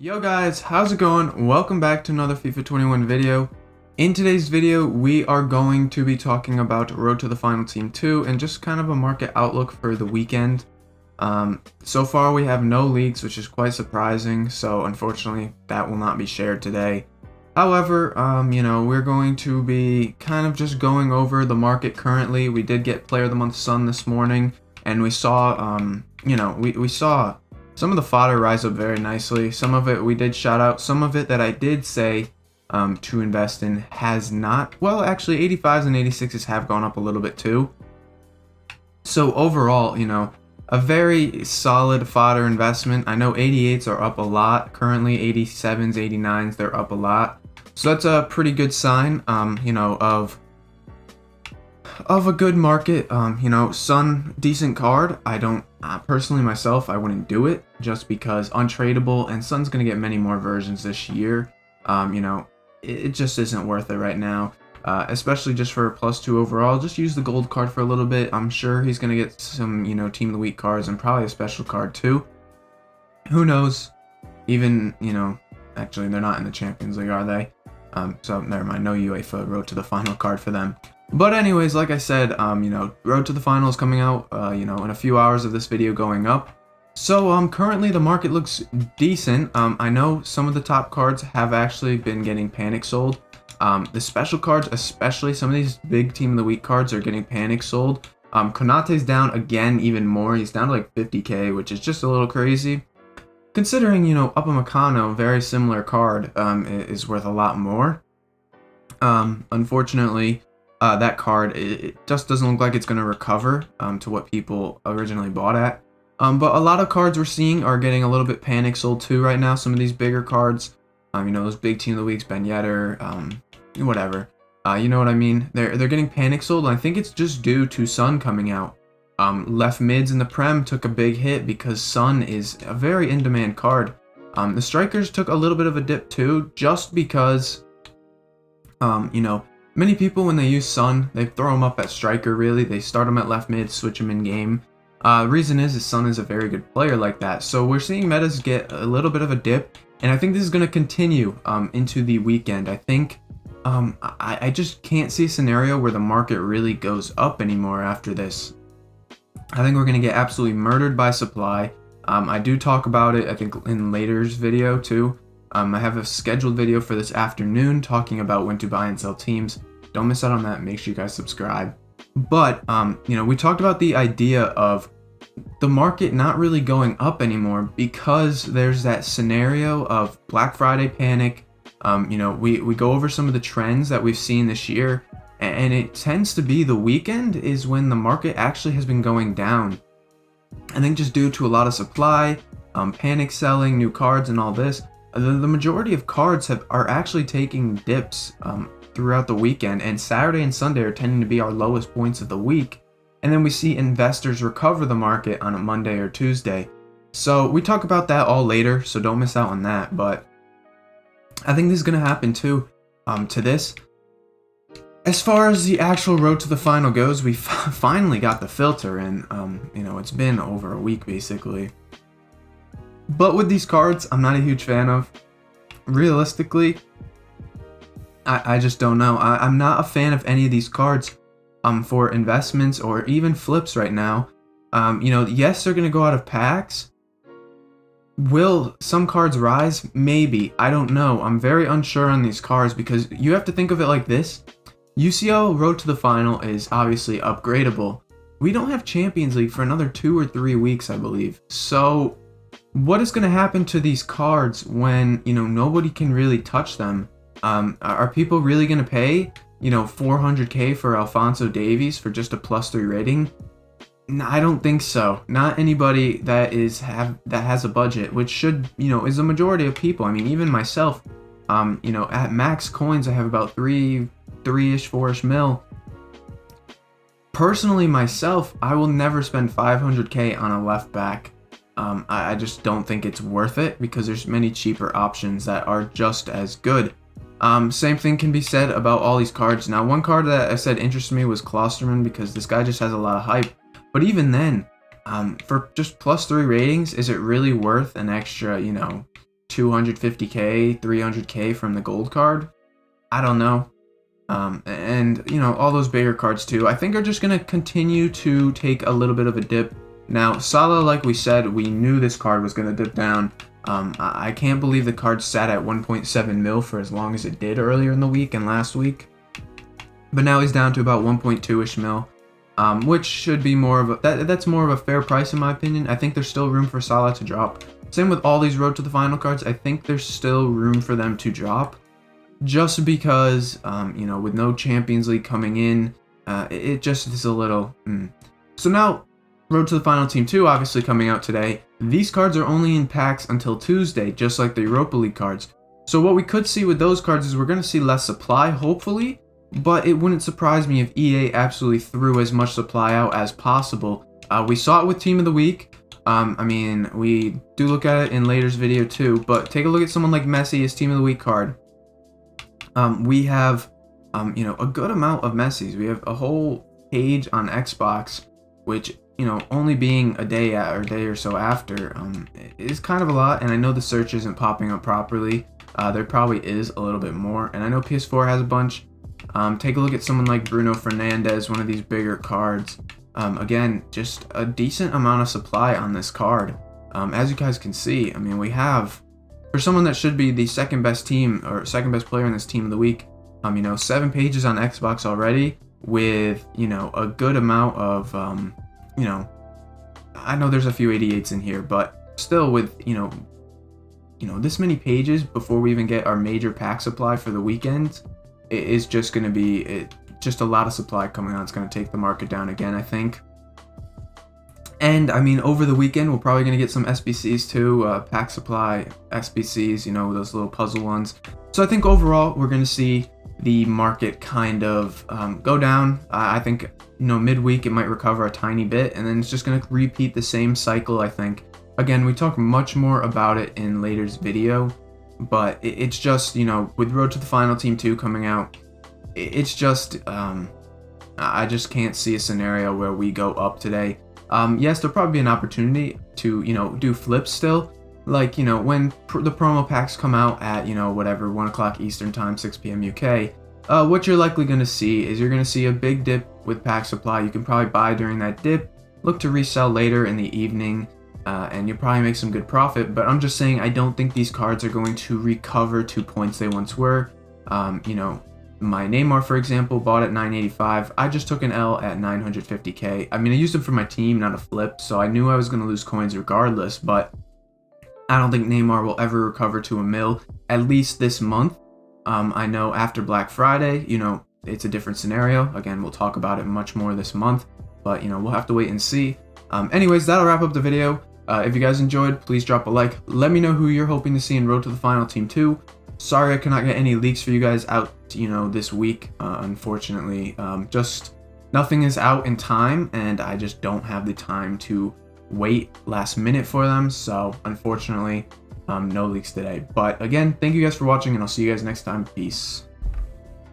Yo guys, how's it going? Welcome back to another FIFA 21 video. In today's video, we are going to be talking about Road to the Final Team 2 and just kind of a market outlook for the weekend. So far we have no leaks, which is quite surprising, so unfortunately that will not be shared today. However, we're going to be kind of just going over the market currently. We did get Player of the Month Son this morning, and we saw, we saw some of the fodder rise up very nicely. Some of it we did shout out. Some of it that I did say to invest in has not. Well, actually, 85s and 86s have gone up a little bit too. So overall, a very solid fodder investment. I know 88s are up a lot. Currently, 87s, 89s, they're up a lot. So that's a pretty good sign, of a good market. Son, decent card. I don't personally myself, I wouldn't do it just because untradeable, and Son's gonna get many more versions this year. It just isn't worth it right now, especially just for a +2 overall. Just use the gold card for a little bit. I'm sure he's gonna get some, Team of the Week cards and probably a special card too. Who knows? Even, actually they're not in the Champions League, are they? So never mind. No UEFA Road to the Final card for them. But anyways, like I said, Road to the Final is coming out, in a few hours of this video going up. So currently the market looks decent. I know some of the top cards have actually been getting panic sold. The special cards, especially some of these big Team of the Week cards, are getting panic sold. Konate's down again even more. He's down to like 50k, which is just a little crazy. Considering, Upamecano, very similar card, is worth a lot more. Unfortunately, that card, it just doesn't look like it's going to recover to what people originally bought at. But a lot of cards we're seeing are getting a little bit panic sold too right now. Some of these bigger cards, those big Team of the Weeks, Ben Yedder, whatever. You know what I mean? They're getting panic sold, and I think it's just due to Son coming out. Left mids in the Prem took a big hit because Son is a very in-demand card. The strikers took a little bit of a dip too, just because, many people, when they use Son, they throw him up at striker, really. They start him at left mid, switch him in game. Reason is Son is a very good player like that. So we're seeing metas get a little bit of a dip, and I think this is going to continue into the weekend. I think I just can't see a scenario where the market really goes up anymore after this. I think we're going to get absolutely murdered by supply. I do talk about it, I think, in later's video too. I have a scheduled video for this afternoon talking about when to buy and sell teams. Don't miss out on that. Make sure you guys subscribe. But, we talked about the idea of the market not really going up anymore because there's that scenario of Black Friday panic. We go over some of the trends that we've seen this year, and it tends to be the weekend is when the market actually has been going down. I think just due to a lot of supply, panic selling, new cards, and all this. The majority of cards are actually taking dips throughout the weekend, and Saturday and Sunday are tending to be our lowest points of the week. And then we see investors recover the market on a Monday or Tuesday. So we talk about that all later, so don't miss out on that. But I think this is going to happen too to this. As far as the actual Road to the Final goes, we finally got the filter, and it's been over a week basically. But with these cards, I'm not a huge fan of. Realistically, I just don't know. I'm not a fan of any of these cards for investments or even flips right now. Yes, they're going to go out of packs. Will some cards rise? Maybe. I don't know. I'm very unsure on these cards because you have to think of it like this. UCL Road to the Final is obviously upgradable. We don't have Champions League for another 2 or 3 weeks, I believe. So what is going to happen to these cards when, nobody can really touch them? Are people really going to pay, 400k for Alphonso Davies for just a +3 rating? No, I don't think so. Not anybody that has a budget, which should, is a majority of people. I mean, even myself, at max coins, I have about 3-ish, 4-ish mil. Personally, myself, I will never spend 500k on a left back. I just don't think it's worth it because there's many cheaper options that are just as good. Same thing can be said about all these cards. Now, one card that I said interested me was Klosterman because this guy just has a lot of hype. But even then, for just +3 ratings, is it really worth an extra, 250k, 300k from the gold card. I don't know. And, you know, all those bigger cards too, I think are just going to continue to take a little bit of a dip. Now, Salah, like we said, we knew this card was going to dip down. I can't believe the card sat at 1.7 mil for as long as it did earlier in the week and last week. But now he's down to about 1.2-ish mil, which should be more of a, that's more of a fair price in my opinion. I think there's still room for Salah to drop. Same with all these Road to the Final cards. I think there's still room for them to drop. Just because, you know, with no Champions League coming in, it just is a little... So now, Road to the Final Team 2 obviously coming out today. These cards are only in packs until Tuesday, just like the Europa League cards. So what we could see with those cards is we're going to see less supply, hopefully, but it wouldn't surprise me if EA absolutely threw as much supply out as possible. We saw it with Team of the Week. I mean, we do look at it in later's video too, but take a look at someone like Messi as Team of the Week card. We have, you know, a good amount of Messis. We have a whole page on Xbox, which, you know, only being a day or so after, is kind of a lot. And I know the search isn't popping up properly. There probably is a little bit more. And I know PS4 has a bunch. Take a look at someone like Bruno Fernandes, one of these bigger cards. Again, just a decent amount of supply on this card. As you guys can see, I mean, we have, for someone that should be the second best team or second best player in this Team of the Week, you know, 7 pages on Xbox already with, you know, a good amount of, you know, I know there's a few 88s in here, but still with, you know, this many pages before we even get our major pack supply for the weekend, it is just going to be just a lot of supply coming on. It's going to take the market down again, I think. And, I mean, over the weekend, we're probably going to get some SBCs too, pack supply SBCs, you know, those little puzzle ones. So I think overall, we're going to see the market kind of go down. I think, you know, midweek, it might recover a tiny bit, and then it's just going to repeat the same cycle, I think. Again, we talk much more about it in later's video, but it's just, you know, with Road to the Final Team 2 coming out, it's just, I just can't see a scenario where we go up today. Yes, there'll probably be an opportunity to, you know, do flips still. Like, you know, when the promo packs come out at, you know, whatever, 1 o'clock Eastern time, 6 p.m. UK, what you're likely going to see is you're going to see a big dip with pack supply. You can probably buy during that dip, look to resell later in the evening, and you'll probably make some good profit. But I'm just saying, I don't think these cards are going to recover to points they once were. You know, my Neymar, for example, bought at 985. I just took an L at 950k. I mean, I used them for my team, not a flip, so I knew I was going to lose coins regardless, but I don't think Neymar will ever recover to a mil, at least this month. I know after Black Friday, you know, it's a different scenario. Again, we'll talk about it much more this month, but, you know, we'll have to wait and see. Anyways, that'll wrap up the video. If you guys enjoyed, please drop a like. Let me know who you're hoping to see in Road to the Final Team 2. Sorry I could not get any leaks for you guys out, you know, this week, unfortunately. Just nothing is out in time, and I just don't have the time to wait last minute for them. So, unfortunately, no leaks today. But again, thank you guys for watching, and I'll see you guys next time. Peace.